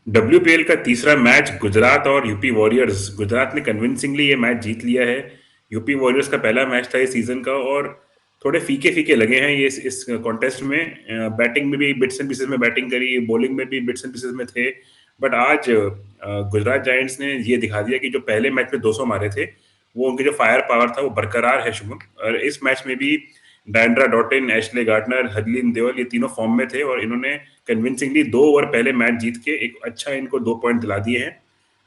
WPL का तीसरा match Gujarat और यूपी वॉरियर्स। गुजरात ने कन्विंसिंगली ये मैच जीत लिया है। यूपी वॉरियर्स का पहला मैच था इस सीजन का, और थोड़े फीके फीके लगे हैं ये इस कॉन्टेस्ट में। बैटिंग में भी बिट्स एंड पीसेस में बैटिंग करी, बॉलिंग में भी बिट्स एंड पीसेस में थे। बट आज गुजरात जायंट्स ने ये दिखा दिया कि जो पहले मैच में 200 मारे थे, वो उनके जो फायर पावर था वो बरकरार है शुभम। और इस मैच में भी Diandra Dottin, Ashleigh Gardner, Harleen Deol ये तीनों फॉर्म में थे, और इन्होंने कन्विंसिंगली 2 ओवर पहले मैच जीत के एक अच्छा इनको 2 पॉइंट दिला दिए हैं।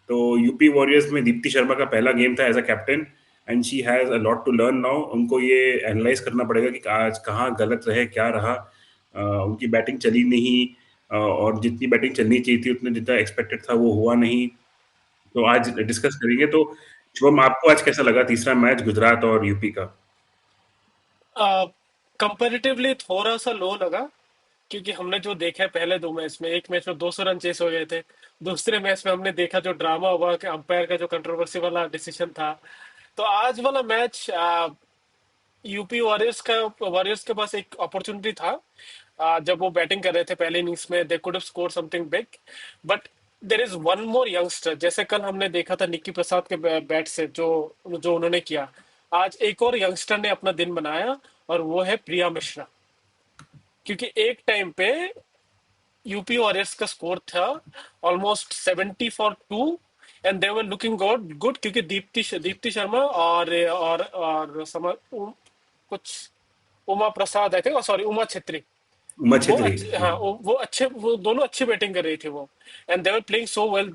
तो यूपी वॉरियर्स में दीप्ति शर्मा का पहला गेम था as a captain, and she has a lot to learn now. उनको ये एनालाइज करना पड़ेगा कि आज कहाँ गलत रहे, क्या रहा। उनकी बैटिंग चली नहीं, और जितनी बैटिंग चलनी चाहिए थी उतने जितना एक्सपेक्टेड था वो हुआ नहीं। तो आज डिस्कस करेंगे। तो शुभम, आपको आज कैसा लगा तीसरा मैच गुजरात और यूपी का? कंपेरेटिवली थोड़ा सा लो लगा, क्योंकि हमने जो देखा है पहले दो मैच में, एक मैच में 200 रन चेस हो गए थे। दूसरे मैच में हमने देखा जो ड्रामा हुआ कि अंपायर का जो कंट्रोवर्सी वाला डिसीजन था। तो आज वाला मैच यूपी वॉरियर्स के पास एक अपॉर्चुनिटी था। जब वो बैटिंग कर रहे थे पहले इनिंग्स में, they could have score something big. But there is one more youngster, जैसे कल हमने देखा था निक्की प्रसाद के बैट से जो जो उन्होंने किया। आज एक और यंगस्टर ने अपना दिन बनाया, और वो है प्रिया मिश्रा। क्योंकि एक टाइम पे यूपी वॉरियर्स का स्कोर था almost 70-2, and they were looking good good, क्योंकि दीप्ति शर्मा और कुछ Uma Prasad I think, sorry Uma Chetry. Uma वो छेत्री। अच्छे, हाँ, वो दोनों अच्छी बैटिंग कर रही थी वो। And they were playing so well.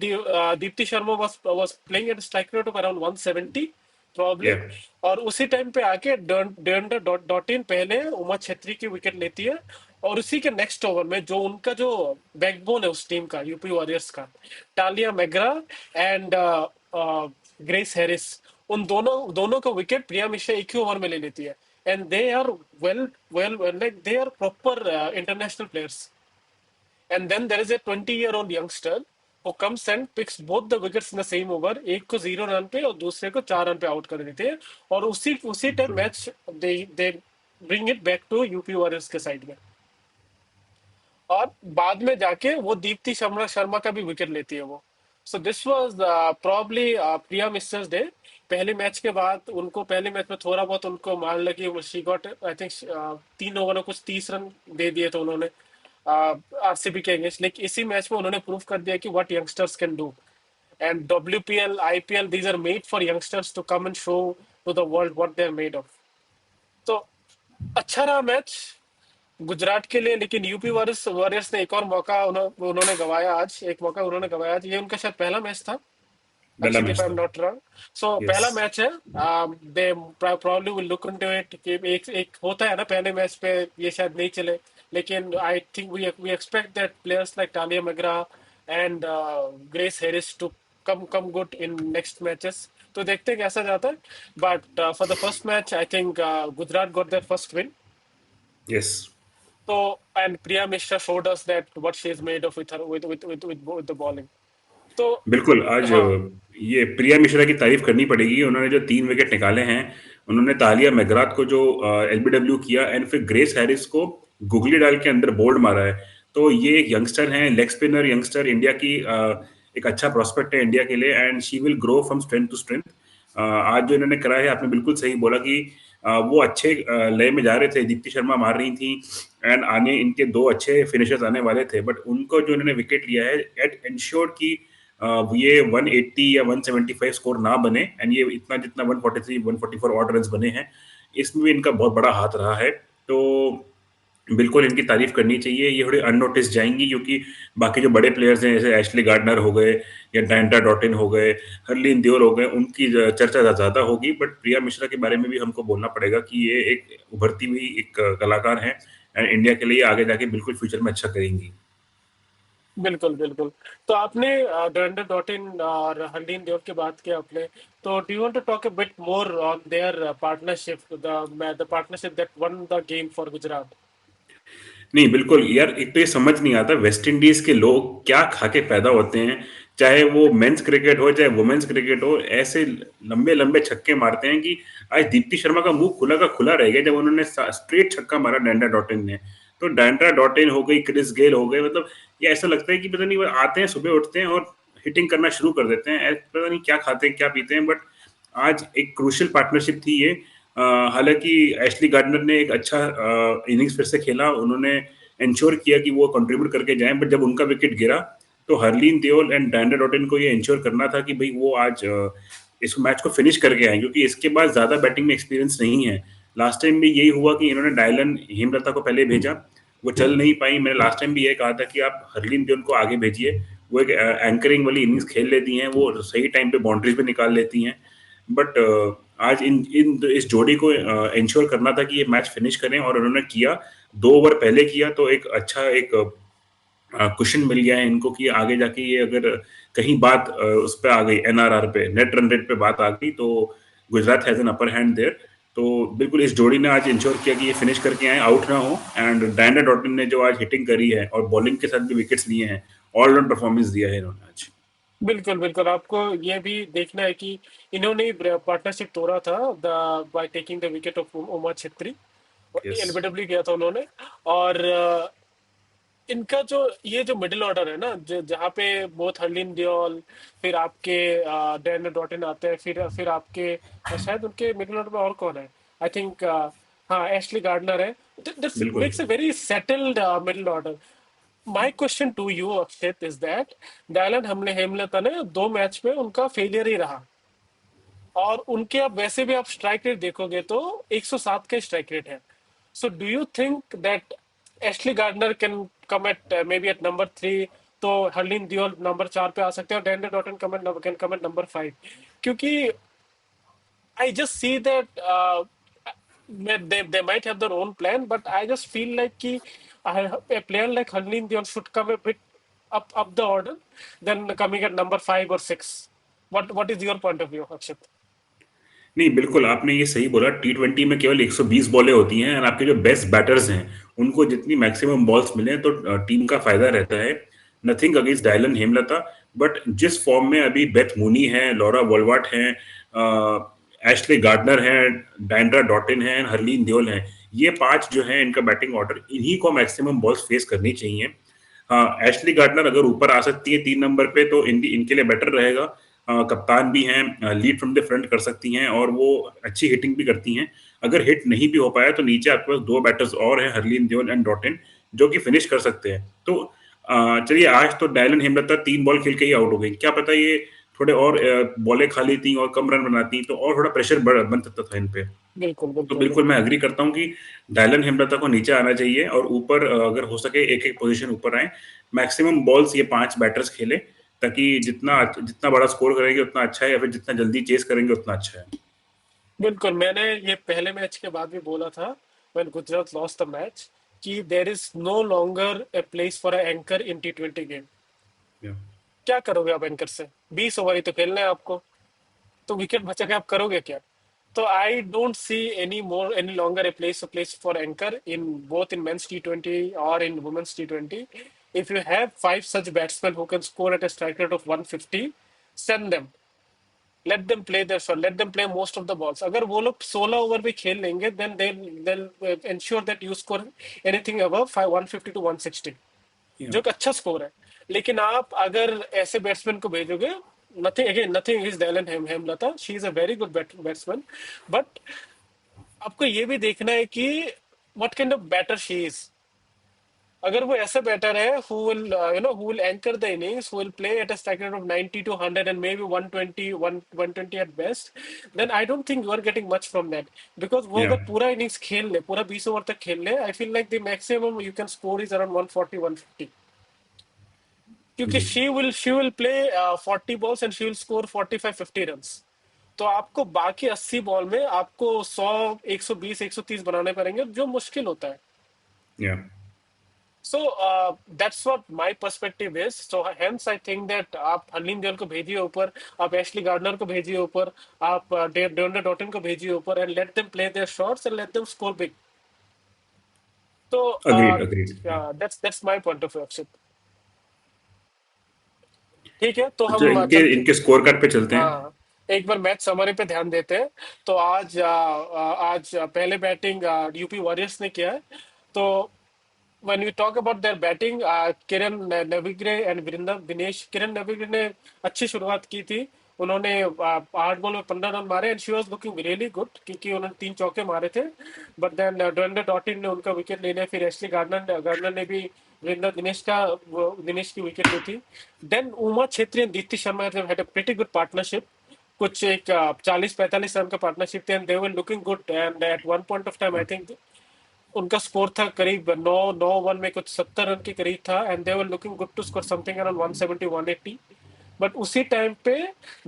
Deepti Sharma was playing at strike rate of around 170 या प्रॉब्ली। और उसी टाइम पे आके डेंडर डॉट डॉट इन पहले उमा छेत्री की विकेट लेती है। और उसी के नेक्स्ट ओवर में जो उनका जो बैकबोन है उस टीम का, यूपी वॉरियर्स का, Talia McGrath and Grace Harris, उन दोनों दोनों का विकेट प्रिया मिश्रा एक ही ओवर में ले लेती है। And they are well, like they are proper international players. And then there is a 20-year-old youngster who comes and picks both the wickets in the same over, एक को 0 रन पे और दूसरे को 4 रन पे आउट कर देते हैं। और उसी उसी time match they bring it back to UP Warriors के साइड में। और बाद में जाके वो दीप्ति शर्मा शर्मा का भी विकेट लेती है वो। So this was probably Priya misters day. पहले मैच के बाद उनको, पहले मैच में थोड़ा बहुत उनको मान लगी, she got I think 3 over में कुछ 30 रन दे दिए थे उन्होंने आरसीबी के अगेंस्ट। लेकिन इसी मैच में उन्होंने प्रूव कर दिया कि what youngsters can do. And WPL, IPL, these are made for youngsters to come and show to the world what they are made of. तो अच्छा रहा मैच गुजरात के लिए। लेकिन यूपी वॉरियर्स वॉरियर्स ने एक और मौका उन्होंने गवाया आज, एक मौका उन्होंने गवाया आज। ये उनका शायद पहला मैच था, पहला Akshit, if match I am था। Not wrong. So yes. पहला मैच है। They probably will look into it कि एक एक होता है ना पहले मैच पे, ये शायद नहीं चले। लेकिन I think we expect that players like Tahlia McGrath and Grace Harris to come good in next matches. तो देखते हैं कैसा जाता है। But for the first match I think Gujarat got their first win. Yes. तो and Priya Mishra showed us that what she is made of with her with the bowling. तो बिल्कुल। आज हाँ, ये प्रिया मिश्रा की तारीफ करनी पड़ेगी। उन्होंने जो 3 विकेट निकाले हैं, उन्होंने तालिया मैग्राथ को जो एलबीडब्ल्यू किया, एंड फिर ग्रेस हैरिस को गुगली डाल के अंदर बोल्ड मारा है। तो ये एक यंगस्टर हैं, लेग स्पिनर यंगस्टर, इंडिया की एक अच्छा प्रोस्पेक्ट है इंडिया के लिए, and she will grow from strength to strength. आज जो इन्होंने करा है, आपने बिल्कुल सही बोला कि वो अच्छे लय में जा रहे थे, दीप्ति शर्मा मार रही थी, एंड आने इनके 2 अच्छे फिनिशर्स आने वाले थे। बट उनको जो इन्होंने विकेट लिया है, एट इंश्योर्ड की ये 180 या 175 स्कोर ना बने, एंड ये इतना जितना 143 144 ऑड रन बने हैं, इसमें भी इनका बहुत बड़ा हाथ रहा है। तो बिल्कुल इनकी तारीफ करनी चाहिए। ये थोड़ी अननोटिस जाएंगी, क्योंकि बाकी जो बड़े प्लेयर्स हैं जैसे एशली गार्डनर हो गए, या डायंटा डॉटिन हो गए, हरलीन देओल हो गए, उनकी चर्चा ज़्यादा होगी। बट प्रिया मिश्रा के बारे में भी हमको बोलना पड़ेगा कि ये एक उभरती हुई एक कलाकार हैं, एंड इंडिया के लिए आगे जाके बिल्कुल फ्यूचर में अच्छा करेंगी। बिल्कुल बिल्कुल। तो आपने डरेंडर डॉटिन और हरलीन देओल की बात की आपने। तो do you want to talk a bit more on their partnership, the partnership that won the game for Gujarat? नहीं, बिल्कुल यार, एक तो ये समझ नहीं आता वेस्ट इंडीज के लोग क्या खा के पैदा होते हैं। चाहे वो मेंस क्रिकेट हो, चाहे वुमेन्स क्रिकेट हो, ऐसे लंबे लंबे छक्के मारते हैं कि आज दीप्ति शर्मा का मुंह खुला का खुला रह गया जब उन्होंने स्ट्रेट छक्का मारा डैंडा डॉटिन ने। तो डैंड्रा डॉटेन हो गई, क्रिस गेल हो गए, मतलब ये ऐसा लगता है कि पता नहीं वो आते हैं सुबह उठते हैं और हिटिंग करना शुरू कर देते हैं, पता नहीं क्या खाते हैं क्या पीते हैं, बट आज एक क्रूशियल पार्टनरशिप थी ये। हालांकि एशली गार्डनर ने एक अच्छा इनिंग्स फिर से खेला, उन्होंने इंश्योर किया कि वो कंट्रीब्यूट करके जाएं, बट जब उनका विकेट गिरा तो हरलीन देओल एंड डैंड्रा डॉटेन को ये इंश्योर करना था कि भाई वो आज इस मैच को फिनिश करके आए, क्योंकि इसके बाद ज्यादा बैटिंग में एक्सपीरियंस नहीं है। लास्ट टाइम भी यही हुआ कि इन्होंने डायलन हेमलता को पहले भेजा, वो चल नहीं पाई। मैंने लास्ट टाइम भी ये कहा था कि आप हरलीन देओल को आगे भेजिए, वो एक एंकरिंग वाली इनिंग्स खेल लेती हैं, वो सही टाइम पे बाउंड्रीज पे निकाल लेती हैं। बट आज इन इन इस जोड़ी को इंश्योर करना था कि ये मैच फिनिश करें, और उन्होंने किया। 2 ओवर पहले किया तो एक अच्छा एक क्वेश्चन मिल गया है इनको कि आगे जाके ये अगर कहीं बात उस पे आ गई, एनआरआर पे, नेट रन रेट पे बात आ गई, तो Gujarat has an upper hand there. तो बिल्कुल इस जोड़ी ने आज इंश्योर किया कि ये फिनिश करके आए, आउट ना हो। एंड डैंडा डॉटन ने जो आज हिटिंग करी है और बॉलिंग के साथ भी विकेट्स लिए हैं, ऑलराउंड परफॉर्मेंस दिया है इन्होंने आज। बिल्कुल बिल्कुल, आपको ये भी देखना है कि इन्होंने पार्टनरशिप तोड़ा था the by taking the wicket of Uma Chhetri. Yes. LBW किया था उन्होंने। और इनका जो ये जो मिडिल ऑर्डर है ना, जहाँ पे बोथ हर्लिन दियोल, फिर आपके डैन डॉटन आते हैं, फिर आपके शायद उनके मिडिल ऑर्डर में और कौन है, आई थिंक हाँ एशली गार्डनर है। दिस बिल्कुल। Makes a very settled middle order. My question to you Akshit is that Dayalan हमले हेमलता ने 2 मैच में उनका फेलियर ही रहा, और उनके अब वैसे भी आप स्ट्राइक रेट देखोगे तो 107 का स्ट्राइक रेट है। So do you think that Ashleigh Gardner can come at maybe at number 3, तो हर्लिन दियोल नंबर 4 पे आ सकते हैं, और Deandra Dottin can come at number 5? क्योंकि I just see that they might have their own plan, but I just feel like a player like Harleen Dion should come a bit up the order than coming at number 5 or 6. What is your point of view, Akshit? नहीं, बिल्कुल आपने ये सही बोला। टी20 में केवल 120 बॉलें होती हैं, और आपके जो बेस्ट बैटर्स हैं उनको जितनी मैक्सिमम बॉल्स मिले तो टीम का फायदा रहता है। Nothing against Dylan Hemlata, but जिस फॉर्म में अभी बेथ मूनी है, लॉरा वोल्वाट है, एशले गार्डनर है, डैंड्रा डॉटिन है, हरलीन देओल है, ये 5 जो है इनका बैटिंग ऑर्डर, इन्हीं को मैक्सिमम बॉल्स फेस करनी चाहिए। हाँ, एशली गार्डनर अगर ऊपर आ सकती है 3 नंबर पे तो इनके लिए बेटर रहेगा। कप्तान भी हैं, लीड फ्रॉम द फ्रंट कर सकती हैं, और वो अच्छी हिटिंग भी करती हैं। अगर हिट नहीं भी हो पाया तो नीचे आपके पास 2 बैटर्स और हैं, हरलीन देओल एंड डॉटिन, जो कि फिनिश कर सकते हैं। तो चलिए, आज तो डायलन हेमलता 3 बॉल खेल के ही आउट हो गई, क्या पता ये थोड़े और बॉलें खा लेती और कम रन बनाती तो और थोड़ा प्रेशर बन सकता था इन पे। बिल्कुल तो बिल्कुल बिल्कुल मैं बिल्कुल। एग्री करता हूँ कि डायलन हेमलता को नीचे आना चाहिए, और ऊपर अगर हो सके एक एक पोजीशन ऊपर आए, मैक्सिमम बॉल्स ये 5 बैटर्स खेले, ताकि जितना जितना बड़ा स्कोर करेंगे उतना अच्छा है, या फिर जितना जल्दी चेस करेंगे उतना अच्छा है। बिल्कुल, मैंने ये पहले मैच के बाद भी बोला था, when Gujarat lost the match, कि there is no longer a place for anchor in T20 game. Yeah. क्या करोगे आप एंकर से? 20 ओवर ही तो खेलना है आपको, तो विकेट बचा के आप करोगे क्या? तो I don't see any longer a place for anchor in both in men's T20 और in women's T20। If you have 5 such batsmen who can score at a strike rate of 150, send them, let them play their shot, let them play most of the balls। अगर वो लोग 16 over भी खेल लेंगे, then they'll ensure that you score anything above 150 to 160, Yeah. जो एक अच्छा score है। लेकिन आप अगर ऐसे बैट्समैन को भेजोगे, nothing is Dayalan Hemalatha, she is a very good batsman, but आपको ये भी देखना है कि what kind of batter she is. अगर वो ऐसा बैटर है who will anchor the innings, who will play at a strike rate of 90 to 100 and maybe 120 at best, then I don't think you are getting much from that, because वो Yeah. अगर पूरा innings खेल ले, पूरा 20 over तक खेल ले, I feel like the maximum you can score is around 140 150। क्योंकि जी। She will play 40 balls and she will score 45 50 runs. तो आपको बाकी 80 बॉल में आपको 100 120 130 बनाने पड़ेंगे, जो मुश्किल होता है। या। So that's what my perspective is. So hence I think that आप हर्लिन देओल को भेजिए ऊपर, आप एशली गार्डनर को भेजिए ऊपर, आप डेंडर डॉटन को भेजिए ऊपर, and let them play their shots and let them score big. तो agreed, agreed. That's my point of view, Akshit. ठीक है, तो अच्छा, हम इनके चलते। इनके स्कोर कार्ड पे चलते हैं। हाँ, एक बार मैच समरी पे ध्यान देते हैं। तो आज पहले बैटिंग यूपी वॉरियर्स ने किया है। तो when we talk about their batting, Kiran Navgire and Vrinda Dinesh, Kiran Navgire ने अच्छी शुरुआत की थी। उन्होंने 8 बॉल में 15 रन मारे and she was looking really good, क्योंकि उन्होंने 3 चौके मारे थे। बट देन डोरेंडर डॉटिन ने उनका विकेट ले लिया, फिर एशली गार्डनर ने भी वीरेंद्र दिनेश की विकेट ली थी। Then Uma Chhetri and Deepti Sharma had a pretty good partnership. कुछ एक 40-45 रन का पार्टनरशिप थे and they were looking good, and at one point of time I think उनका स्कोर था करीब 9-9 में कुछ 70 रन के करीब था, and they were looking good to score something around 170-180। But उसी टाइम पे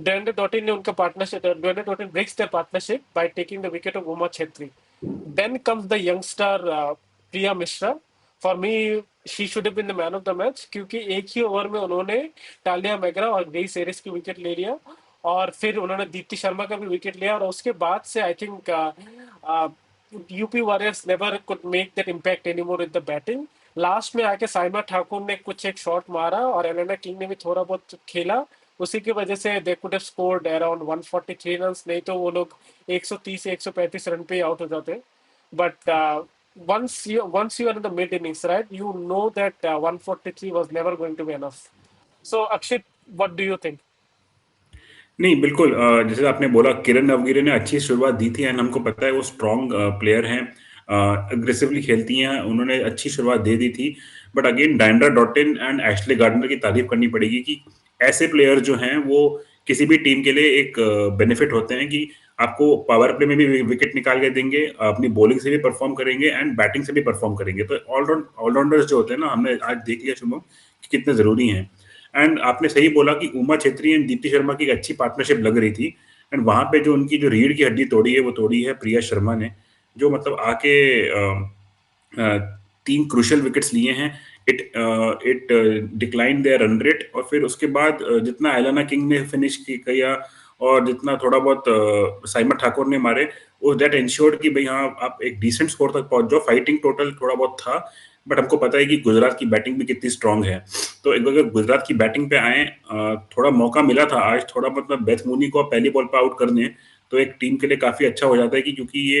Deandra Dottin breaks their partnership by taking the wicket of Uma Chhetri. Then comes the youngster Priya Mishra. For me she should have been the man of the match, क्योंकि एक ही over में उन्होंने Tahlia McGrath और Grace Harris की wicket ले लिया, और फिर उन्होंने दीप्ति शर्मा का भी विकेट लिया, और उसके बाद से I think UP warriors never could make that impact anymore in the batting. Last में आके साइमा ठाकुर ने कुछ एक शॉट मारा और एलेना किंग ने भी थोड़ा बहुत खेला, उसी की वजह से they could have scored around 143 run, नहीं तो वो लोग 130 से 135 रन पे आउट हो जाते। But once you are in the mid innings, right, you know that 143 was never going to be enough. So Akshit, what do you think? नहीं, बिल्कुल जैसे आपने बोला किरण नवगिरे ने अच्छी शुरुआत दी थी एंड हमको पता है वो स्ट्रॉन्ग प्लेयर हैं, अग्रेसिवली खेलती हैं, उन्होंने अच्छी शुरुआत दे दी थी। But again Diandra Dottin and Ashleigh Gardner की तारीफ करनी पड़ेगी कि ऐसे प्लेयर जो हैं वो किसी भी टीम के लिए एक बेनिफिट होते हैं कि आपको पावर प्ले में भी विकेट निकाल के देंगे, अपनी बॉलिंग से भी परफॉर्म करेंगे एंड बैटिंग से भी परफॉर्म करेंगे। तो ऑलराउंडर्स जो होते हैं ना, हमने आज देख लिया शुभम कि कितने जरूरी हैं। एंड आपने सही बोला कि उमा छेत्री एंड दीप्ति शर्मा की एक अच्छी पार्टनरशिप लग रही थी। एंड वहां पे जो उनकी जो रीढ़ की हड्डी तोड़ी है वो तोड़ी है प्रिया शर्मा ने, जो मतलब आके अ, 3 क्रूशियल विकेट्स लिए हैं। It decline their run rate, और फिर उसके बाद जितना एलाना किंग ने फिनिश किया और जितना थोड़ा बहुत साइमन ठाकुर ने मारे, वो दैट इंश्योर्ड कि भाई हाँ आप एक डिसेंट स्कोर तक पहुंच जाओ। फाइटिंग टोटल थोड़ा बहुत था, बट हमको पता है कि गुजरात की बैटिंग भी कितनी स्ट्रांग है। तो एक अगर गुजरात की बैटिंग पे आए, थोड़ा मौका मिला था आज, थोड़ा मतलब बेथ मूनी को आप पहली बॉल पे आउट कर दें तो एक टीम के लिए काफी अच्छा हो जाता है, कि क्योंकि ये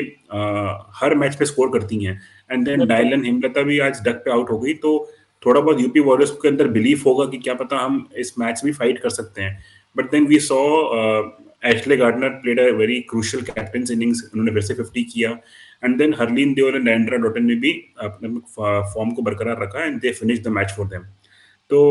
हर मैच पे स्कोर करती हैं। एंड देन बिल्कुल। डायलन हेमलता भी आज डक पे आउट हो गई, तो थोड़ा बहुत यूपी वॉरियर्स के अंदर बिलीफ होगा कि क्या पता हम इस मैच भी फाइट कर सकते हैं। But then we saw Ashleigh Gardner played a very crucial captain innings, उन्होंने फिर से 50 किया। And then Harleen Deol and Deandra Dottin ने भी अपने फॉर्म को बरकरार रखा and they finish the match for them. तो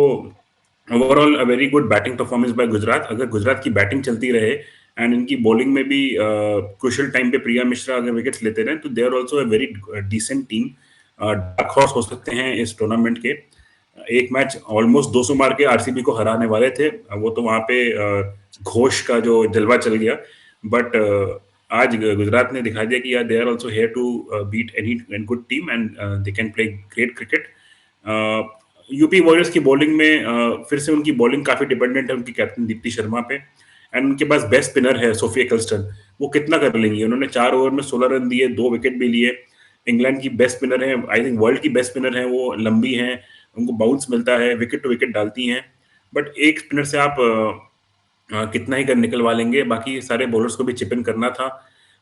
overall a very good batting performance by Gujarat. अगर गुजरात की बैटिंग चलती रहे एंड इनकी बॉलिंग में भी क्रुशियल टाइम पे प्रिया मिश्रा अगर विकेट्स लेते रहे, तो they are also a very decent team, dark horse हो सकते हैं इस टूर्नामेंट के। एक मैच ऑलमोस्ट 200 मार के आरसीबी को हराने वाले थे, वो तो वहां पे घोष का जो जलवा चल गया। बट आज गुजरात ने दिखा दिया कि यार they are also here to beat any good team and they can play great cricket. UP Warriors की बॉलिंग में फिर से उनकी बॉलिंग काफी डिपेंडेंट है उनकी कैप्टन दीप्ति शर्मा पे। एंड उनके पास बेस्ट स्पिनर है सोफिया कल्स्टन, वो कितना कर लेंगी। उन्होंने 4 ओवर में 16 रन दिए, 2 विकेट भी लिए। इंग्लैंड की बेस्ट स्पिनर है, आई थिंक वर्ल्ड की बेस्ट स्पिनर है, वो लंबी है, उनको बाउंस मिलता है, विकेट टू विकेट डालती हैं। बट एक स्पिनर से आप कितना ही कर निकलवा लेंगे, बाकी सारे बॉलर्स को भी चिप इन करना था।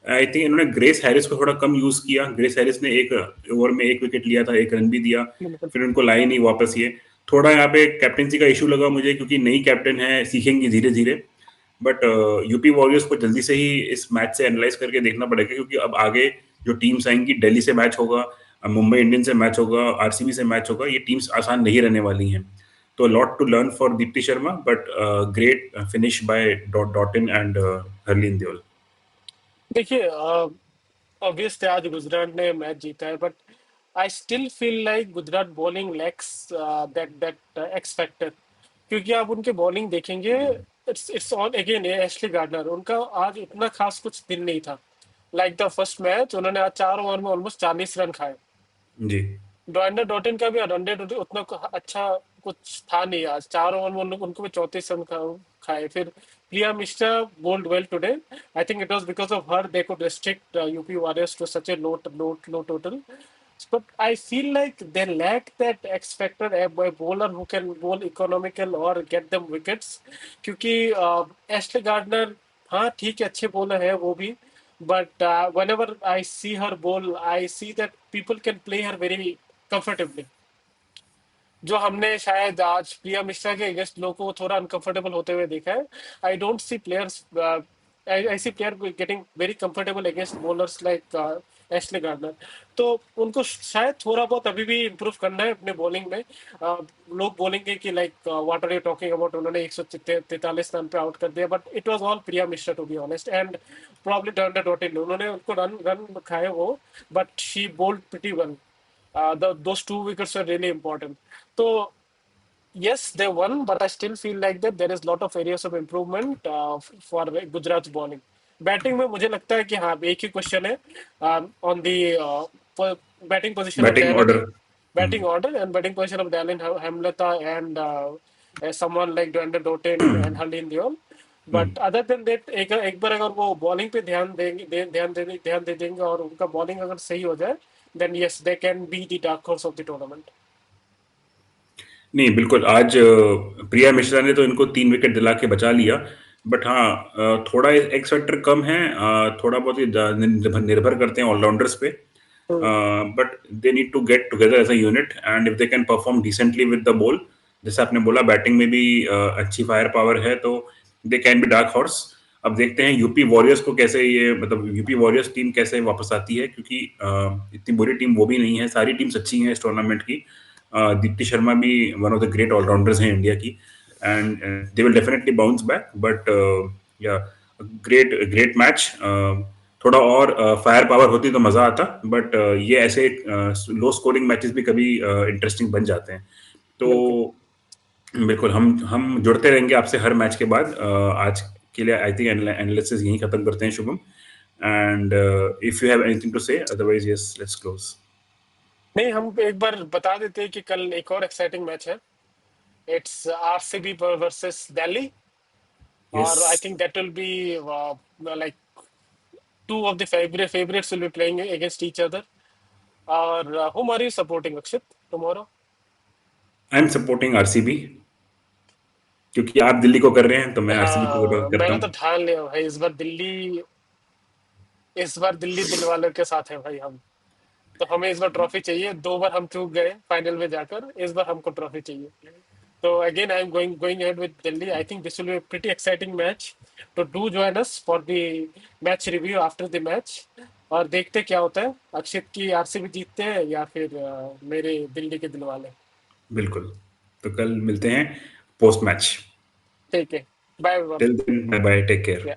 आई थिंक इन्होंने ग्रेस हैरिस को थोड़ा कम यूज किया। ग्रेस हैरिस ने एक ओवर में 1 विकेट लिया था, 1 रन भी दिया, बिल्कुल। फिर उनको लाए नहीं वापस ये। थोड़ा यहाँ पे कैप्टनसी का इशू लगा मुझे, क्योंकि नई कैप्टन है, सीखेंगी धीरे धीरे। बट यूपी वॉरियर्स को जल्दी से ही इस मैच से एनालाइज करके देखना पड़ेगा, क्योंकि अब आगे जो टीम्स आएंगी, दिल्ली से मैच होगा, मुंबई इंडियंस से मैच होगा, आरसीबी से मैच होगा, ये टीम्स आसान नहीं रहने वाली हैं। तो lot to learn for Deepti Sharma, but great finish by Dottin and Harleen Deol. देखिए, ऑब्वियसली आज गुजरात ने मैच जीता है, but I still feel like Gujarat bowling lacks that that X factor. क्योंकि आप उनके बॉलिंग देखेंगे, it's on again Ashleigh Gardner, उनका आज इतना खास कुछ दिन नहीं था। लाइक द फर्स्ट मैच उन्होंने आज 4 ओवर में ऑलमोस्ट 40 रन खाए। जी। डॉयना डॉटिन का भी रन उतना अच्छा कुछ था नहीं। आज 4 ओवर में उनको भी 34 रन खाए। फिर Priya Mishra bowled well today. I think it was because of her they could restrict UP Warriors to such a low total. But I feel like they lack that X factor, a bowler who can bowl economical or get them wickets. क्योंकि Ashleigh Gardner, हाँ ठीक है, अच्छे bowler है वो भी, but whenever I see her bowl, I see that people can play her very comfortably. जो हमने शायद आज प्रिया मिश्रा के अगेंस्ट लोगों को थोड़ा अनकंफर्टेबल होते हुए देखा है। I don't see players, I see player getting very comfortable against bowlers like Ashleigh Gardner. तो उनको शायद थोड़ा बहुत अभी भी इम्प्रूव करना है अपने बॉलिंग में। लोग बोलेंगे कि like what are you talking about, उन्होंने 143 रन पे आउट कर दिया, but it was all Priya Mishra to be honest, and probably done dot in, उन्होंने उनको रन रन खाए वो, but she bowled pretty well. Those two wickets are really important. So yes, they won, but I still feel like that there is lot of areas of improvement for Gujarat's bowling. Batting में मुझे लगता है कि हाँ एक ही question है on the batting position of batting Dayalan, order. Batting order and batting position of Dayalan Hemalatha and someone like Deandra Dottin and Harleen Deol. But other than that एक बार अगर वो बॉलिंग पे ध्यान देंगे, ध्यान दे देंगे और उनका बॉलिंग अगर सही हो जाए, then yes, they can be the dark horse of the tournament. नहीं, बिल्कुल आज प्रिया मिश्रा ने तो इनको 3 विकेट दिला के बचा लिया। बट हाँ, थोड़ा एक्स फैक्टर कम है, थोड़ा बहुत ये निर्भर करते हैं ऑलराउंडर्स पे। Hmm. But they need to get together as a unit, and if they can perform decently with the ball, जैसे आपने बोला बैटिंग में भी अच्छी फायर पावर है, तो they can be dark horse. अब देखते हैं यूपी वॉरियर्स को कैसे, ये मतलब यूपी वॉरियर्स टीम कैसे वापस आती है, क्योंकि इतनी बुरी टीम वो भी नहीं है, सारी टीम्स अच्छी हैं इस टूर्नामेंट की। दीप्ति शर्मा भी one of the great allrounders हैं इंडिया की, and they will definitely bounce back. But या ग्रेट ग्रेट मैच। थोड़ा और फायर पावर होती तो मजा आता, बट ये ऐसे लो स्कोरिंग मैचेस भी कभी इंटरेस्टिंग बन जाते हैं। तो बिल्कुल। बिल्कुल हम जुड़ते रहेंगे आपसे हर मैच के बाद। आज के लिए आई थिंक एनालिसिस यहीं खत्म करते हैं Shubham, and if you have anything to say, otherwise yes let's close. नहीं, हम एक बार बता देते हैं कि कल एक और एक्साइटिंग मैच है। It's RCB versus Delhi, yes, और I think that will be like two of the favorites will be playing against each other. और whom are you supporting, Akshit, tomorrow? I am supporting RCB, क्योंकि आप दिल्ली को कर रहे हैं तो मैं आरसीबी को हाँ, करता मैंने तो हूँ। ठान लिया भाई, इस बार दिल्ली दिल वालों के साथ है भाई हम। तो हमें इस बार ट्रॉफी चाहिए, 2 बार हम चूक गए फाइनल में जाकर, इस बार हमको ट्रॉफी चाहिए। तो again I am going ahead with Delhi. I think this will be a pretty exciting match. तो do join us for the match review after the match, और देखते क्या होता है, अक्षित की आरसीबी जीतते हैं या फिर मेरे दिल्ली के दिल वाले। बिल्कुल, तो कल मिलते हैं पोस्ट मैच। ठीक है, bye everyone. Till then, bye bye, take care.